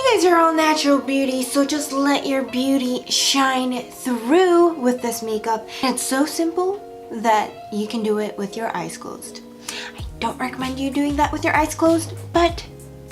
You guys are all natural beauty, so just let your beauty shine through with this makeup. It's so simple that you can do it with your eyes closed. I don't recommend you doing that with your eyes closed, but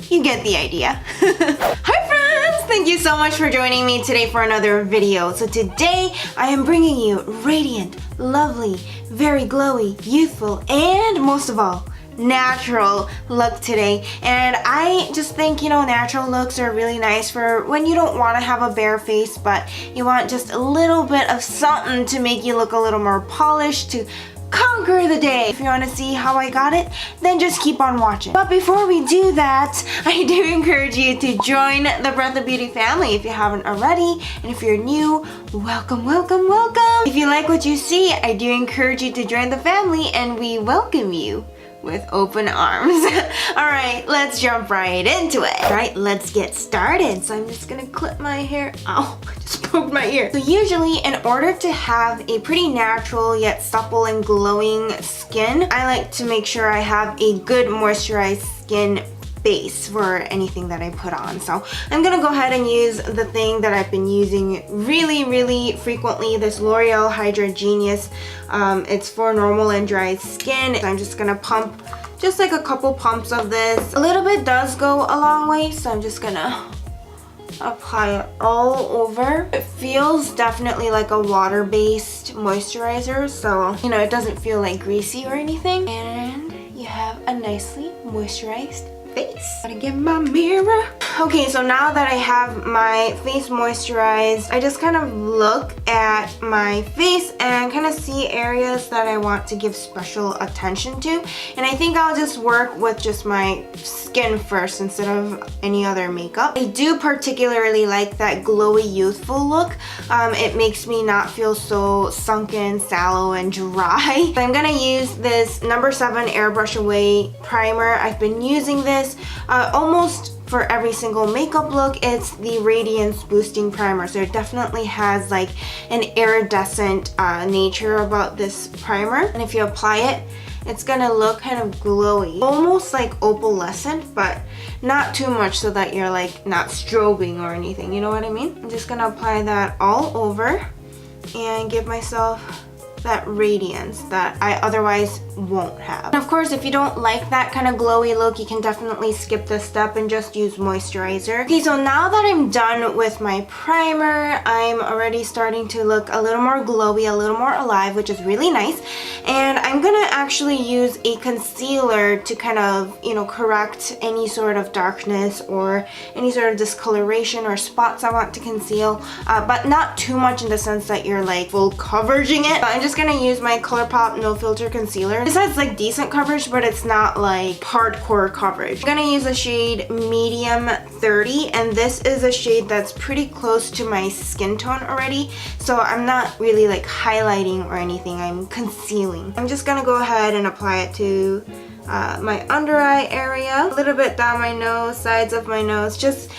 you get the idea. Hi friends! Thank you so much for joining me today for another video. So today I am bringing you radiant, lovely, very glowy, youthful, and most of all, natural look today. And I just think, you know, natural looks are really nice for when you don't want to have a bare face, but you want just a little bit of something to make you look a little more polished, to conquer the day. If you want to see how I got it, then just keep on watching. But before we do that, I do encourage you to join the Breath of Beauty family if you haven't already. And if you're new, welcome, welcome, welcome. If you like what you see, I do encourage you to join the family, and we welcome you with open arms. Alright, let's jump right into it. Alright, let's get started. So I'm just gonna clip my hair. Ow, I just poked my ear. So usually in order to have a pretty natural yet supple and glowing skin, I like to make sure I have a good moisturized skin base for anything that I put on. So I'm gonna go ahead and use the thing that I've been using really frequently, this L'Oreal Hydra Genius. It's for normal and dry skin. So I'm just gonna pump just like a couple pumps of this. A little bit does go a long way, so I'm just gonna apply it all over. It feels definitely like a water-based moisturizer, so you know, it doesn't feel like greasy or anything. And you have a nicely moisturized face. Gotta get my mirror. Okay, so now that I have my face moisturized, I just kind of look at my face and kind of see areas that I want to give special attention to. And I think I'll just work with just my skin first instead of any other makeup. I do particularly like that glowy, youthful look. It makes me not feel so sunken, sallow, and dry. I'm gonna use this number 7 Airbrush Away primer. I've been using this almost for every single makeup look. It's the Radiance Boosting Primer, so it definitely has like an iridescent nature about this primer. And if you apply it, it's gonna look kind of glowy, almost like opalescent, but not too much so that you're like not strobing or anything, you know what I mean? I'm just gonna apply that all over and give myself that radiance that I otherwise won't have. And of course, if you don't like that kind of glowy look, you can definitely skip this step and just use moisturizer. Okay, so now that I'm done with my primer, I'm already starting to look a little more glowy, a little more alive, which is really nice. And I'm gonna actually use a concealer to kind of, you know, correct any sort of darkness or any sort of discoloration or spots I want to conceal, but not too much in the sense that you're like full coveraging it. I'm just gonna use my Colourpop No Filter Concealer. This has like decent coverage, but it's not like hardcore coverage. I'm gonna use a shade Medium 30, and this is a shade that's pretty close to my skin tone already, so I'm not really like highlighting or anything, I'm concealing. I'm just gonna go ahead and apply it to my under eye area, a little bit down my nose, sides of my nose, just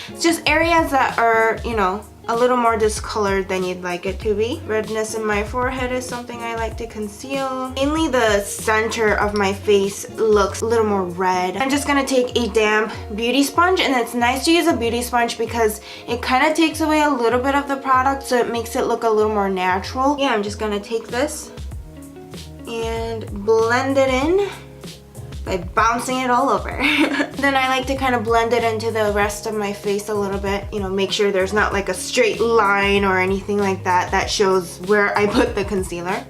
areas that are, you know, a little more discolored than you'd like it to be. Redness in my forehead is something I like to conceal. Mainly the center of my face looks a little more red. I'm just gonna take a damp beauty sponge, and it's nice to use a beauty sponge because it kind of takes away a little bit of the product, so it makes it look a little more natural. Yeah, I'm just gonna take this and blend it in by bouncing it all over. Then I like to kind of blend it into the rest of my face a little bit, you know, make sure there's not like a straight line or anything like that that shows where I put the concealer,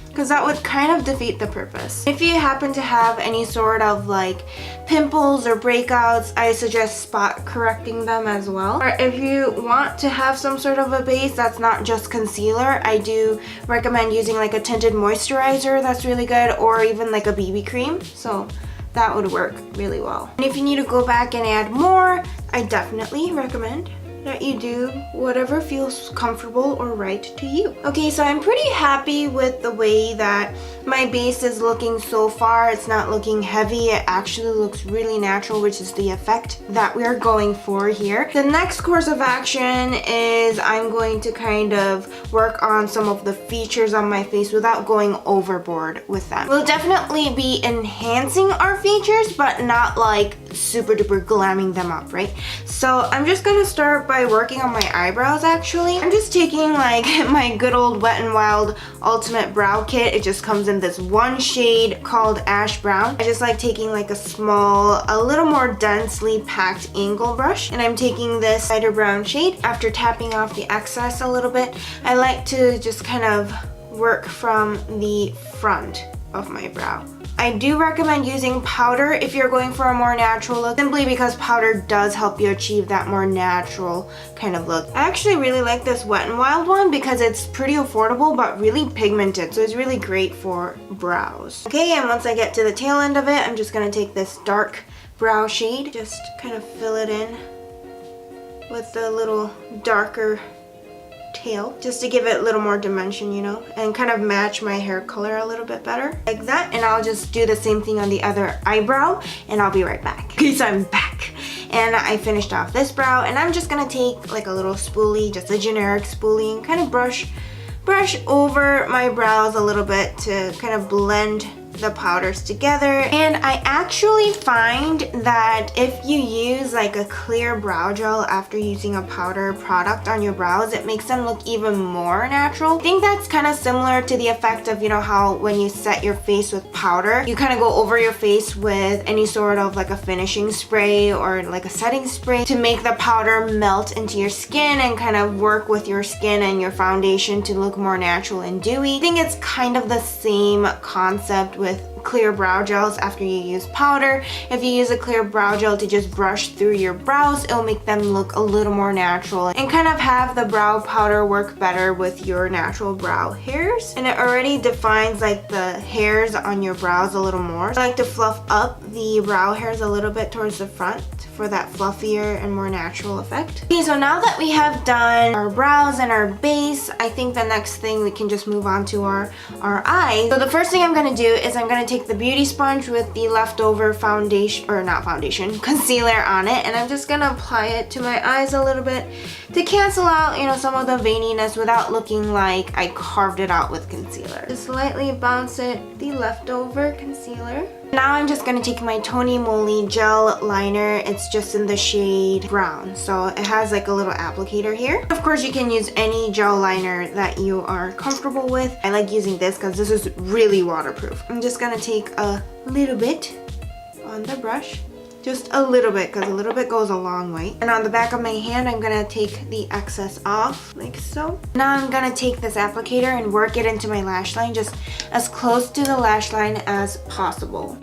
because that would kind of defeat the purpose. If you happen to have any sort of like pimples or breakouts, I suggest spot correcting them as well. Or if you want to have some sort of a base that's not just concealer, I do recommend using like a tinted moisturizer that's really good, or even like a BB cream. So that would work really well. And if you need to go back and add more, I definitely recommend that you do whatever feels comfortable or right to you. Okay, so I'm pretty happy with the way that my base is looking so far. It's not looking heavy. It actually looks really natural, which is the effect that we're going for here. The next course of action is I'm going to kind of work on some of the features on my face without going overboard with them. We'll definitely be enhancing our features, but not like super duper glamming them up, right? So I'm just gonna start by working on my eyebrows actually. I'm just taking like my good old Wet n Wild Ultimate Brow Kit. It just comes in this one shade called Ash Brown. I just like taking like a little more densely packed angle brush, and I'm taking this lighter brown shade. After tapping off the excess a little bit, I like to just kind of work from the front of my brow. I do recommend using powder if you're going for a more natural look, simply because powder does help you achieve that more natural kind of look. I actually really like this Wet n Wild one because it's pretty affordable but really pigmented, so it's really great for brows. Okay, and once I get to the tail end of it, I'm just gonna take this dark brow shade, just kind of fill it in with the little darker tail, just to give it a little more dimension, you know, and kind of match my hair color a little bit better, like that. And I'll just do the same thing on the other eyebrow, and I'll be right back. Because I'm back. And I finished off this brow, and I'm just gonna take like a little spoolie, just a generic spoolie, and kind of brush over my brows a little bit to kind of blend the powders together. And I actually find that if you use like a clear brow gel after using a powder product on your brows, it makes them look even more natural. I think that's kind of similar to the effect of, you know, how when you set your face with powder, you kind of go over your face with any sort of like a finishing spray or like a setting spray to make the powder melt into your skin and kind of work with your skin and your foundation to look more natural and dewy. I think it's kind of the same concept with clear brow gels after you use powder. If you use a clear brow gel to just brush through your brows, it'll make them look a little more natural and kind of have the brow powder work better with your natural brow hairs. And it already defines like the hairs on your brows a little more. I like to fluff up the brow hairs a little bit towards the front for that fluffier and more natural effect. Okay, so now that we have done our brows and our base, I think the next thing we can just move on to our eyes. So the first thing I'm gonna do is I'm gonna take the beauty sponge with the leftover foundation, or not foundation, concealer on it, and I'm just gonna apply it to my eyes a little bit to cancel out, you know, some of the veininess without looking like I carved it out with concealer. Just lightly bounce it, the leftover concealer. Now I'm just gonna take my Tony Moly gel liner. It's just in the shade brown, so it has like a little applicator here. Of course, you can use any gel liner that you are comfortable with. I like using this because this is really waterproof. I'm just gonna take a little bit on the brush, just a little bit, because a little bit goes a long way. And on the back of my hand, I'm gonna take the excess off, like so. Now I'm gonna take this applicator and work it into my lash line, just as close to the lash line as possible.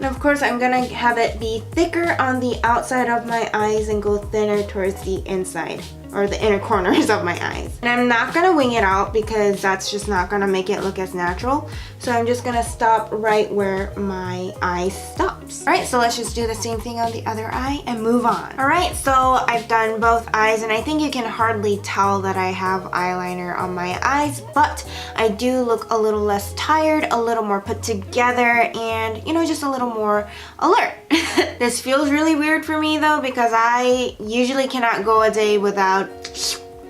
And of course, I'm gonna have it be thicker on the outside of my eyes and go thinner towards the inside, or the inner corners of my eyes. And I'm not gonna wing it out because that's just not gonna make it look as natural. So I'm just gonna stop right where my eye stops. All right, so let's just do the same thing on the other eye and move on. All right, so I've done both eyes, and I think you can hardly tell that I have eyeliner on my eyes, but I do look a little less tired, a little more put together, and, you know, just a little more alert. This feels really weird for me though, because I usually cannot go a day without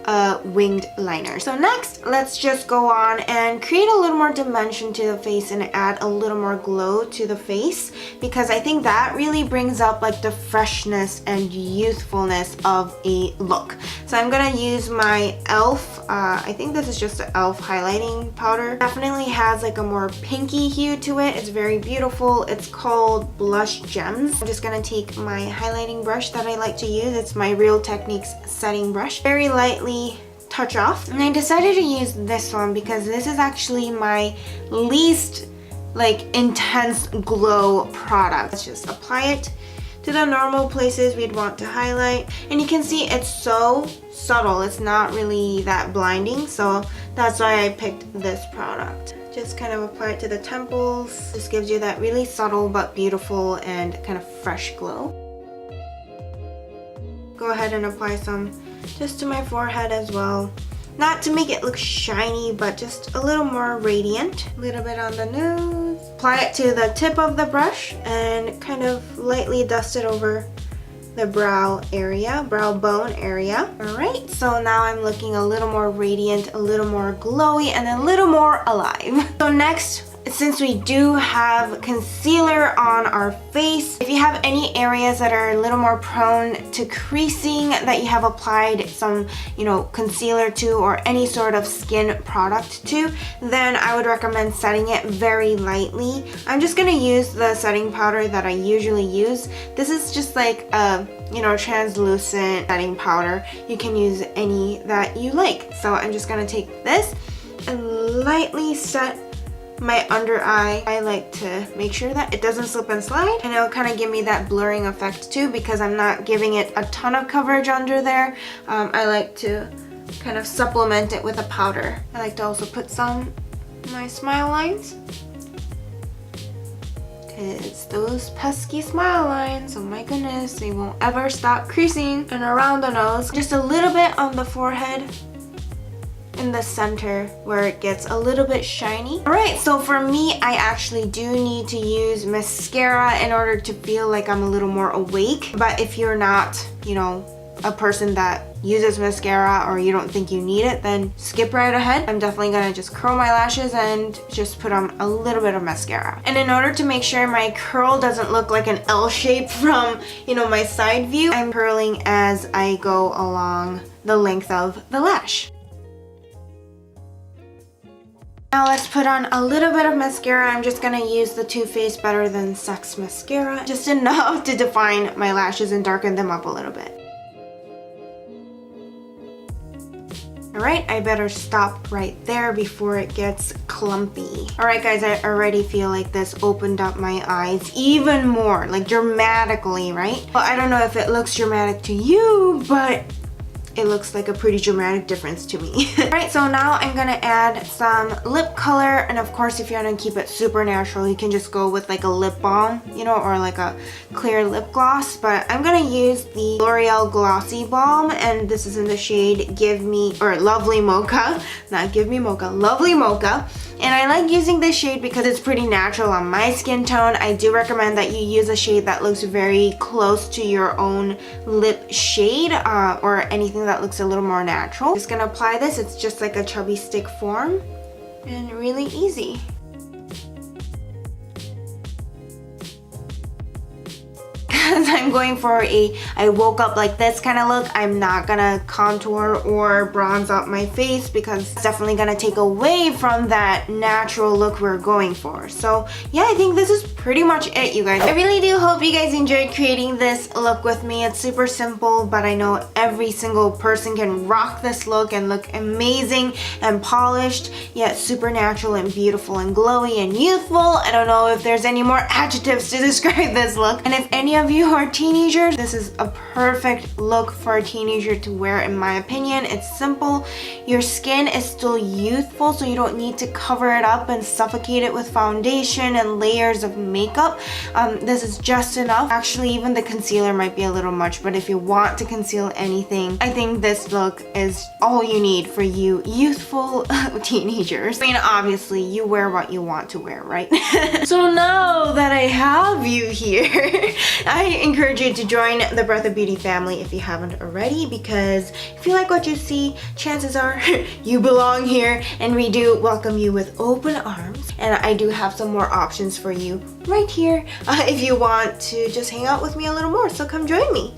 a winged liner. So next, let's just go on and create a little more dimension to the face and add a little more glow to the face, because I think that really brings up like the freshness and youthfulness of a look. So I'm gonna use my e.l.f. I think this is just the e.l.f. highlighting powder. Definitely has like a more pinky hue to it. It's very beautiful. It's called Blush Gems. I'm just gonna take my highlighting brush that I like to use. It's my Real Techniques setting brush. Very lightly touch off, and I decided to use this one because this is actually my least like intense glow product. Let's just apply it to the normal places we'd want to highlight, and you can see it's so subtle. It's not really that blinding, so that's why I picked this product. Just kind of apply it to the temples. This gives you that really subtle but beautiful and kind of fresh glow. Go ahead and apply some just to my forehead as well. Not to make it look shiny, but just a little more radiant. A little bit on the nose. Apply it to the tip of the brush and kind of lightly dust it over the brow area, brow bone area. Alright, so now I'm looking a little more radiant, a little more glowy, and a little more alive. So next, since we do have concealer on our face, if you have any areas that are a little more prone to creasing that you have applied some, concealer to or any sort of skin product to, then I would recommend setting it very lightly. I'm just gonna use the setting powder that I usually use. This is just like a translucent setting powder. You can use any that you like. So I'm just gonna take this and lightly set my under eye. I like to make sure that it doesn't slip and slide, and it'll kind of give me that blurring effect too, because I'm not giving it a ton of coverage under there. I like to kind of supplement it with a powder. I like to also put some in my smile lines, because those pesky smile lines, oh my goodness, they won't ever stop creasing. And around the nose, just a little bit on the forehead, in the center where it gets a little bit shiny. Alright, so for me, I actually do need to use mascara in order to feel like I'm a little more awake. But if you're not, a person that uses mascara or you don't think you need it, then skip right ahead. I'm definitely gonna just curl my lashes and just put on a little bit of mascara. And in order to make sure my curl doesn't look like an L shape from, my side view, I'm curling as I go along the length of the lash. Now let's put on a little bit of mascara. I'm just gonna use the Too Faced Better Than Sex mascara, just enough to define my lashes and darken them up a little bit. Alright, I better stop right there before it gets clumpy. Alright guys, I already feel like this opened up my eyes even more, like dramatically, right? Well, I don't know if it looks dramatic to you, but it looks like a pretty dramatic difference to me. Alright, so now I'm gonna add some lip color, and of course if you want to keep it super natural, you can just go with like a lip balm, or like a clear lip gloss, but I'm gonna use the L'Oreal Glossy Balm, and this is in the shade Lovely Mocha, not Give Me Mocha, Lovely Mocha. And I like using this shade because it's pretty natural on my skin tone. I do recommend that you use a shade that looks very close to your own lip shade or anything that looks a little more natural. Just gonna apply this. It's just like a chubby stick form and really easy. Because I'm going for I woke up like this kind of look, I'm not gonna contour or bronze out my face because it's definitely gonna take away from that natural look we're going for. So yeah, I think this is pretty much it, you guys. I really do hope you guys enjoyed creating this look with me. It's super simple, but I know every single person can rock this look and look amazing and polished, yet super natural and beautiful and glowy and youthful. I don't know if there's any more adjectives to describe this look. And if any of you are teenagers, this is a perfect look for a teenager to wear, in my opinion. It's simple. Your skin is still youthful, so you don't need to cover it up and suffocate it with foundation and layers of makeup. This is just enough. Actually, even the concealer might be a little much, but if you want to conceal anything, I think this look is all you need for you youthful teenagers. I mean, obviously, you wear what you want to wear, right? So now that I have you here, I encourage you to join the Breath of Beauty family if you haven't already, because if you like what you see, chances are you belong here, and we do welcome you with open arms. And I do have some more options for you right here if you want to just hang out with me a little more, so come join me.